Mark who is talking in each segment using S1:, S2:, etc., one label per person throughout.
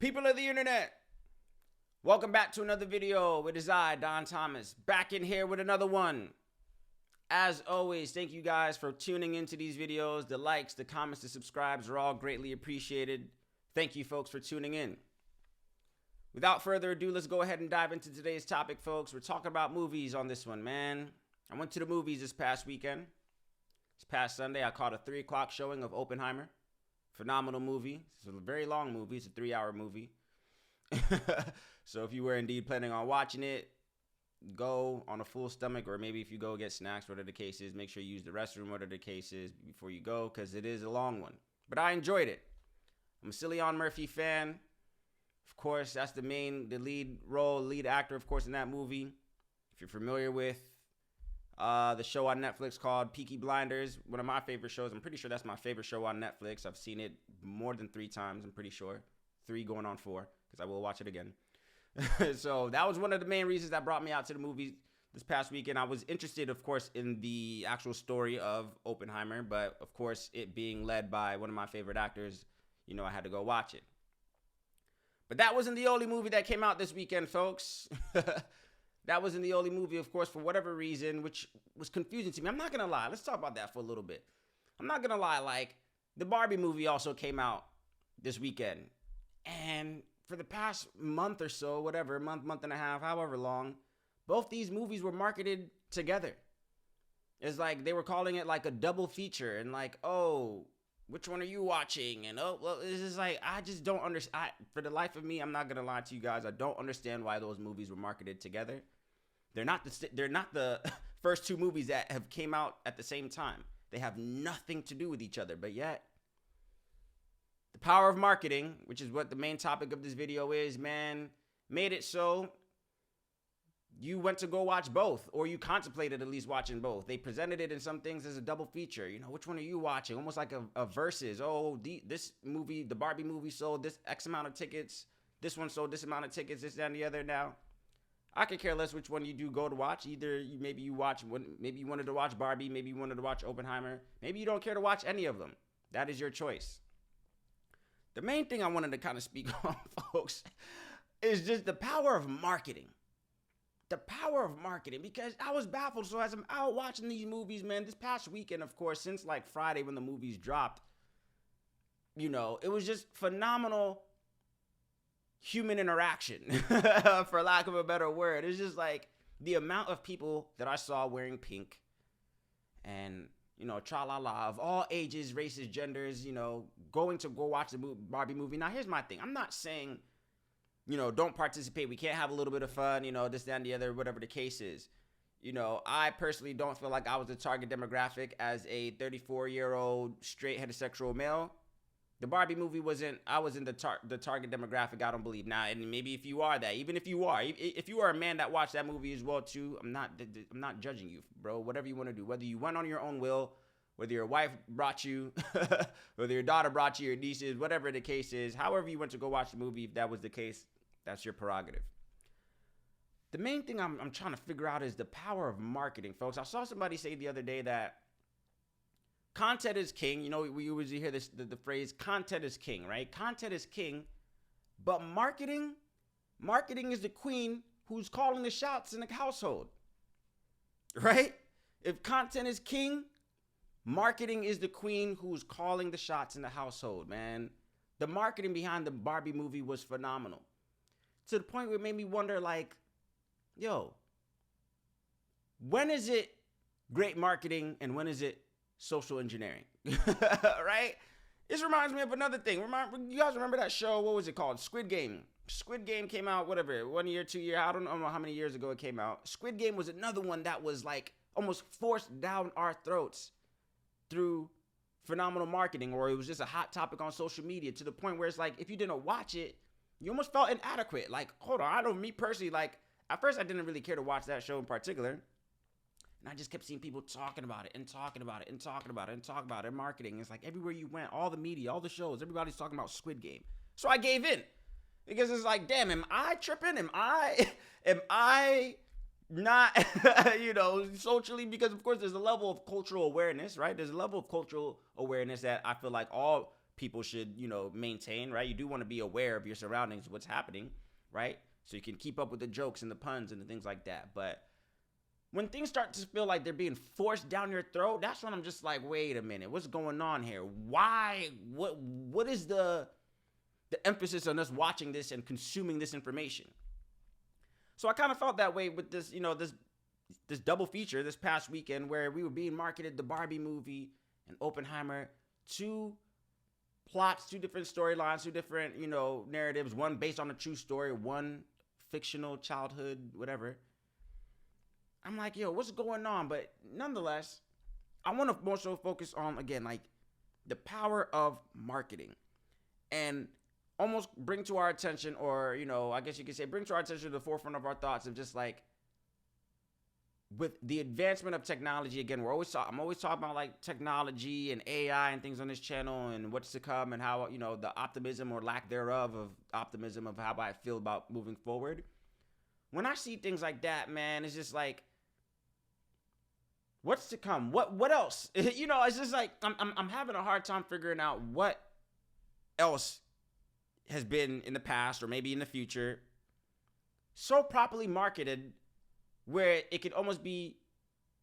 S1: People of the internet, welcome back to another video. It is I, Don Thomas, back in here with another one. As always, thank you guys for tuning into these videos. The likes, the comments, the subscribes are all greatly appreciated. Thank you folks for tuning in. Without further ado, let's go ahead and dive into today's topic, folks. We're talking about movies on this one, man. I went to the movies this past weekend. This past Sunday, I caught a 3 o'clock showing of Oppenheimer. Phenomenal movie. It's a very long movie. It's a 3-hour movie. So if you were indeed planning on watching it, go on a full stomach, or maybe if you go get snacks, whatever the case is, make sure you use the restroom, whatever the case is, before you go, because it is a long one. But I enjoyed it. I'm a Cillian Murphy fan. Of course, that's the lead actor, of course, in that movie. If you're familiar with the show on Netflix called Peaky Blinders, one of my favorite shows. I'm pretty sure that's my favorite show on Netflix. I've seen it more than 3 times, I'm pretty sure. 3 going on 4, because I will watch it again. So that was one of the main reasons that brought me out to the movies this past weekend. I was interested, of course, in the actual story of Oppenheimer, but of course, it being led by one of my favorite actors, you know, I had to go watch it. But that wasn't the only movie that came out this weekend, folks. That wasn't the only movie, of course, for whatever reason, which was confusing to me. I'm not going to lie. Let's talk about that for a little bit. I'm not going to lie. Like, the Barbie movie also came out this weekend. And for the past month or so, whatever, month and a half, however long, both these movies were marketed together. It's like they were calling it like a double feature. And like, oh, which one are you watching? And oh, well, it's just like, I just don't understand. For the life of me, I'm not going to lie to you guys. I don't understand why those movies were marketed together. They're not the first 2 movies that have came out at the same time. They have nothing to do with each other, but yet the power of marketing, which is what the main topic of this video is, man, made it so you went to go watch both, or you contemplated at least watching both. They presented it in some things as a double feature. You know, which one are you watching? Almost like a versus. Oh, this movie, the Barbie movie, sold this X amount of tickets. This one sold this amount of tickets, this, that, and the other. Now, I could care less which one you do go to watch. Either maybe you wanted to watch Barbie, maybe you wanted to watch Oppenheimer. Maybe you don't care to watch any of them. That is your choice. The main thing I wanted to kind of speak on, folks, is just the power of marketing. The power of marketing, because I was baffled. So as I'm out watching these movies, man, this past weekend, of course, since like Friday when the movies dropped, you know, it was just phenomenal human interaction, for lack of a better word. It's just like the amount of people that I saw wearing pink and, you know, tra-la-la, of all ages, races, genders, you know, going to go watch the Barbie movie. Now, here's my thing. I'm not saying, you know, don't participate. We can't have a little bit of fun, you know, this, that, and the other, whatever the case is. You know, I personally don't feel like I was the target demographic as a 34-year-old straight heterosexual male. The Barbie movie I wasn't the target demographic, I don't believe. Now, and maybe if you are that, even if you are a man that watched that movie as well too, I'm not judging you, bro. Whatever you want to do, whether you went on your own will, whether your wife brought you, whether your daughter brought you, your nieces, whatever the case is, however you went to go watch the movie, if that was the case, that's your prerogative. The main thing I'm trying to figure out is the power of marketing, folks. I saw somebody say the other day that content is king. You know, we usually hear the phrase content is king, right? Content is king, but marketing is the queen who's calling the shots in the household, right? If content is king, marketing is the queen who's calling the shots in the household, man. The marketing behind the Barbie movie was phenomenal, to the point where it made me wonder, like, yo, when is it great marketing and when is it social engineering? Right? This reminds me of another thing. You guys remember that show? What was it called? Squid Game. Squid Game came out, whatever, 1 year, 2 year. I don't know how many years ago it came out. Squid Game was another one that was like almost forced down our throats through phenomenal marketing, or it was just a hot topic on social media, to the point where it's like, if you didn't watch it, you almost felt inadequate. Like, hold on, I know me personally, like, at first I didn't really care to watch that show in particular. And I just kept seeing people talking about it and talking about it and talking about it and talking about it. And marketing. It's like everywhere you went, all the media, all the shows, everybody's talking about Squid Game. So I gave in, because it's like, damn, am I tripping? Am I not, you know, socially? Because of course there's a level of cultural awareness, right? There's a level of cultural awareness that I feel like all people should, maintain, right? You do want to be aware of your surroundings, what's happening, right? So you can keep up with the jokes and the puns and the things like that. But when things start to feel like they're being forced down your throat, that's when I'm just like, wait a minute, what's going on here? Why? What is the emphasis on us watching this and consuming this information? So I kind of felt that way with this, this double feature this past weekend, where we were being marketed the Barbie movie and Oppenheimer, two plots, two different storylines, two different, narratives, one based on a true story, one fictional childhood, whatever. I'm like, yo, what's going on? But nonetheless, I want to more so focus on, again, like the power of marketing, and almost bring to our attention, or, I guess you could say bring to our attention to the forefront of our thoughts of just like, with the advancement of technology. Again, I'm always talking about like technology and AI and things on this channel and what's to come, and how, the optimism or lack thereof of optimism of how I feel about moving forward. When I see things like that, man, it's just like, what's to come? What else? It's just like I'm having a hard time figuring out what else has been in the past, or maybe in the future, so properly marketed where it could almost be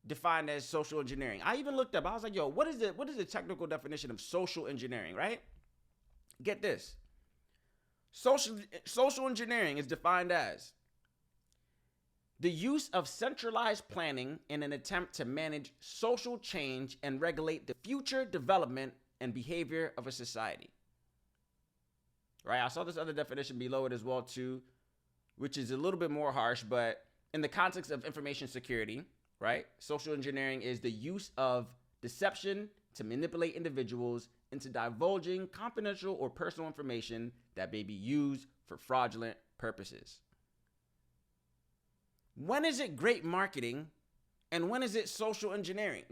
S1: defined as social engineering. I even looked up, I was like, yo, what is the technical definition of social engineering, right? Get this. Social engineering is defined as the use of centralized planning in an attempt to manage social change and regulate the future development and behavior of a society. Right? I saw this other definition below it as well too, which is a little bit more harsh, but in the context of information security, right? Social engineering is the use of deception to manipulate individuals into divulging confidential or personal information that may be used for fraudulent purposes. When is it great marketing and when is it social engineering?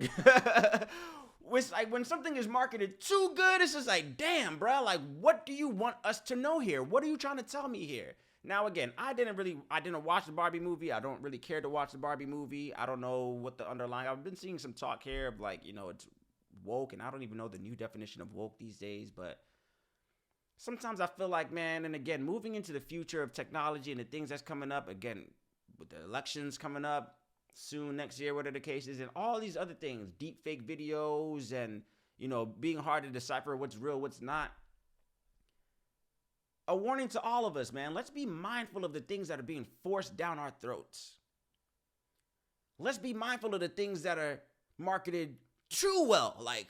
S1: It's like when something is marketed too good, it's just like, damn, bro, like, what do you want us to know here? What are you trying to tell me here? Now, again, I didn't watch the Barbie movie. I don't really care to watch the Barbie movie. I don't know what the underlying, I've been seeing some talk here of like, it's woke, and I don't even know the new definition of woke these days, but sometimes I feel like, man, and again, moving into the future of technology and the things that's coming up, again, with the elections coming up soon next year, whatever the case is, and all these other things, deep fake videos, and, being hard to decipher what's real, what's not. A warning to all of us, man. Let's be mindful of the things that are being forced down our throats. Let's be mindful of the things that are marketed too well. Like,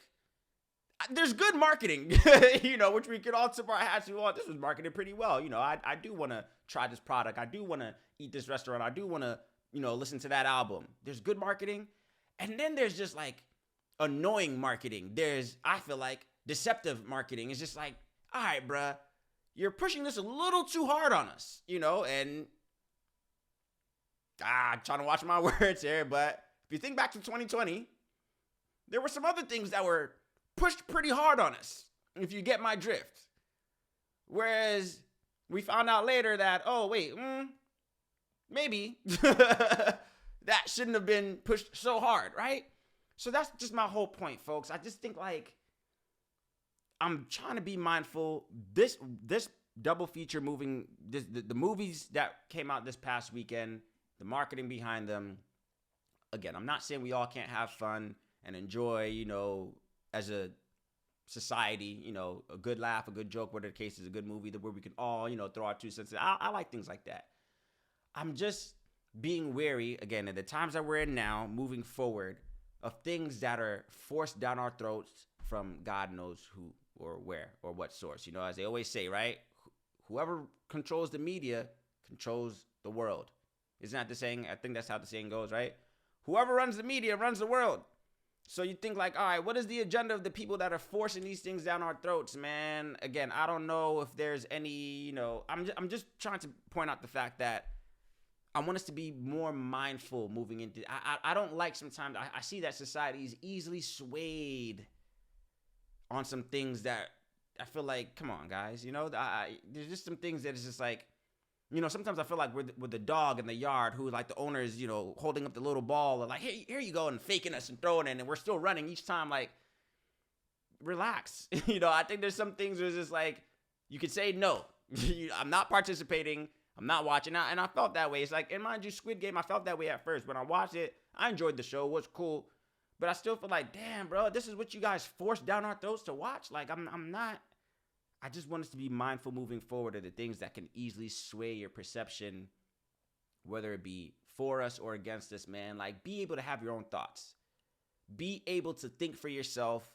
S1: there's good marketing, which we could all tip our hats to. Oh, this was marketed pretty well. I do want to try this product. I do want to eat this restaurant. I do want to, listen to that album. There's good marketing. And then there's just like annoying marketing. I feel like deceptive marketing. It's just like, all right, bruh, you're pushing this a little too hard on us, and I'm trying to watch my words here, but if you think back to 2020, there were some other things that were pushed pretty hard on us, if you get my drift. Whereas we found out later that, oh, wait, maybe that shouldn't have been pushed so hard, right? So that's just my whole point, folks. I just think like, I'm trying to be mindful. This double feature moving, the movies that came out this past weekend, the marketing behind them. Again, I'm not saying we all can't have fun and enjoy, as a society, a good laugh, a good joke, whatever the case is, a good movie where we can all, throw our 2 cents in. I like things like that. I'm just being wary, again, at the times that we're in now, moving forward, of things that are forced down our throats from God knows who or where or what source. As they always say, right? Whoever controls the media controls the world. Isn't that the saying? I think that's how the saying goes, right? Whoever runs the media runs the world. So you think like, all right, what is the agenda of the people that are forcing these things down our throats, man? Again, I don't know if there's any, I'm just trying to point out the fact that I want us to be more mindful moving into, I don't like sometimes, I see that society is easily swayed on some things that I feel like, come on, guys, there's just some things that is just like, sometimes I feel like with the dog in the yard who like the owner is, holding up the little ball and like, here you go, and faking us and throwing it, and we're still running each time. Like, relax. I think there's some things where it's just like, you could say no. I'm not participating. I'm not watching. And I felt that way. It's like, and mind you, Squid Game, I felt that way at first. When I watched it, I enjoyed the show. It was cool. But I still feel like, damn, bro, this is what you guys forced down our throats to watch. Like, I'm not. I just want us to be mindful moving forward of the things that can easily sway your perception, whether it be for us or against us, man. Like, be able to have your own thoughts. Be able to think for yourself.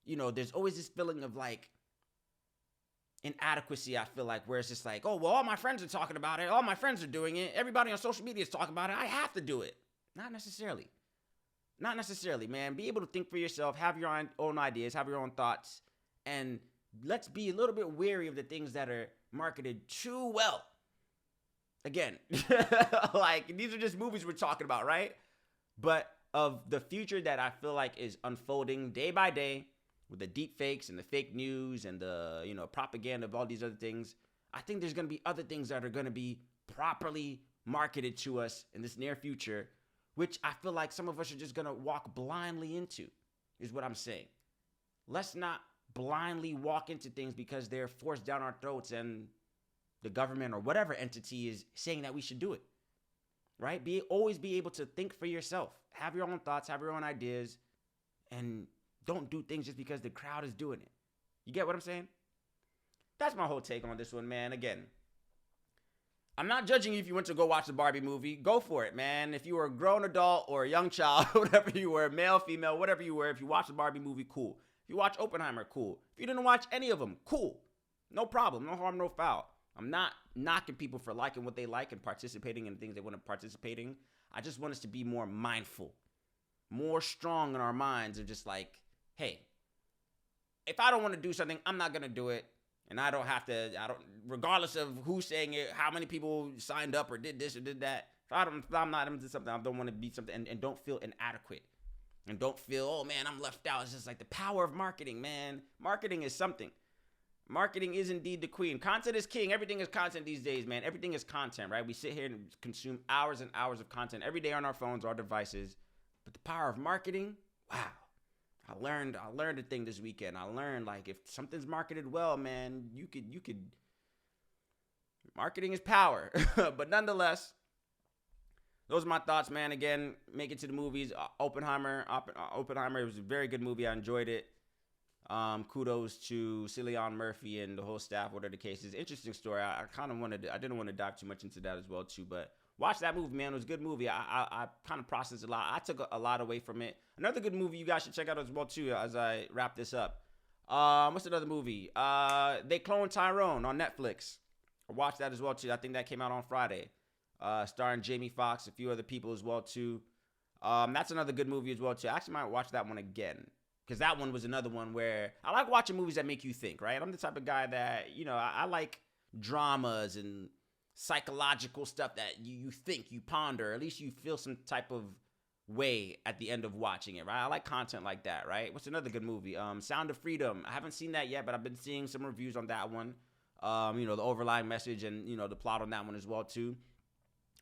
S1: There's always this feeling of like inadequacy, I feel like, where it's just like, oh, well, all my friends are talking about it. All my friends are doing it. Everybody on social media is talking about it. I have to do it. Not necessarily. Not necessarily, man. Be able to think for yourself, have your own ideas, have your own thoughts, and let's be a little bit wary of the things that are marketed too well. Again, like, these are just movies we're talking about, right? But of the future that I feel like is unfolding day by day with the deep fakes and the fake news and the, propaganda of all these other things, I think there's going to be other things that are going to be properly marketed to us in this near future, which I feel like some of us are just going to walk blindly into, is what I'm saying. Let's not blindly walk into things because they're forced down our throats and the government or whatever entity is saying that we should do it, right? Always be able to think for yourself. Have your own thoughts, have your own ideas, and don't do things just because the crowd is doing it. You get what I'm saying? That's my whole take on this one, man. Again, I'm not judging you if you went to go watch the Barbie movie. Go for it, man. If you were a grown adult or a young child, whatever you were, male, female, whatever you were, if you watched the Barbie movie, cool. If you watch Oppenheimer, cool. If you didn't watch any of them, cool. No problem. No harm, no foul. I'm not knocking people for liking what they like and participating in things they want to participate in. I just want us to be more mindful, more strong in our minds of just like, hey, if I don't want to do something, I'm not going to do it. And regardless of who's saying it, how many people signed up or did this or did that. If I'm not into something, I don't want to be something, and don't feel inadequate. And don't feel, oh man, I'm left out. It's just like the power of marketing, man. Marketing is something. Marketing is indeed the queen. Content is king. Everything is content these days, man. Everything is content, right? We sit here and consume hours and hours of content every day on our phones, our devices. But the power of marketing, wow. I learned a thing this weekend. I learned, like, if something's marketed well, man, you could. Marketing is power. But nonetheless, those are my thoughts, man. Again, make it to the movies. Oppenheimer was a very good movie. I enjoyed it. Kudos to Cillian Murphy and the whole staff, whatever the case is. Interesting story. I didn't want to dive too much into that as well, too, but watch that movie, man. It was a good movie. I kind of processed a lot. I took a lot away from it. Another good movie you guys should check out as well, too, as I wrap this up. What's another movie? They Cloned Tyrone on Netflix. I watched that as well, too. I think that came out on Friday. Starring Jamie Foxx, a few other people as well, too. That's another good movie as well, too. I actually might watch that one again, because that one was another one where I like watching movies that make you think, right? I'm the type of guy that, I like dramas and psychological stuff that you think, you ponder, at least you feel some type of way at the end of watching it, right? I like content like that, right? What's another good movie? Sound of Freedom. I haven't seen that yet, but I've been seeing some reviews on that one. The overlying message and, the plot on that one as well, too.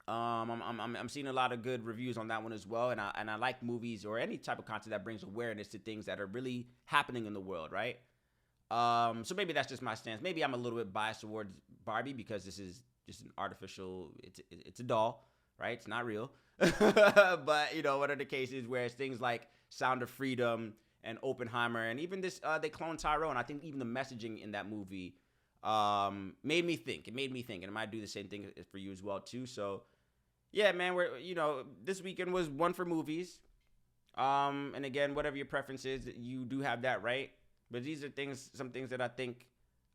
S1: I'm seeing a lot of good reviews on that one as well, and I like movies or any type of content that brings awareness to things that are really happening in the world, right? So maybe that's just my stance. Maybe I'm a little bit biased towards Barbie because this is just an artificial. It's a doll, right? It's not real. But what are the cases where it's things like Sound of Freedom and Oppenheimer, and even this They Cloned Tyrone. I think even the messaging in that movie made me think. It made me think, and it might do the same thing for you as well, too. So. Yeah, man, this weekend was one for movies. And again, whatever your preference is, you do have that right. But these are some things that I think,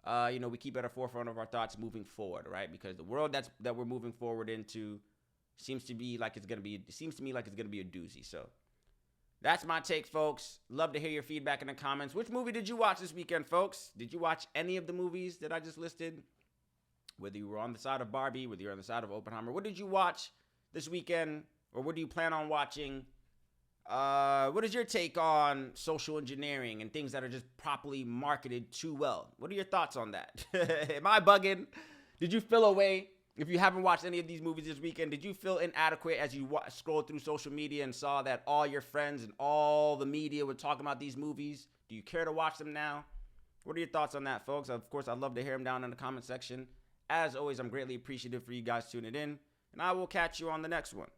S1: we keep at the forefront of our thoughts moving forward, right? Because the world that we're moving forward into seems to me like it's gonna be a doozy. So that's my take, folks. Love to hear your feedback in the comments. Which movie did you watch this weekend, folks? Did you watch any of the movies that I just listed? Whether you were on the side of Barbie, whether you're on the side of Oppenheimer, what did you watch this weekend, or what do you plan on watching? What is your take on social engineering and things that are just properly marketed too well? What are your thoughts on that? Am I bugging? Did you feel away? If you haven't watched any of these movies this weekend, did you feel inadequate as you scrolled through social media and saw that all your friends and all the media were talking about these movies? Do you care to watch them now? What are your thoughts on that, folks? Of course, I'd love to hear them down in the comment section. As always, I'm greatly appreciative for you guys tuning in, and I will catch you on the next one.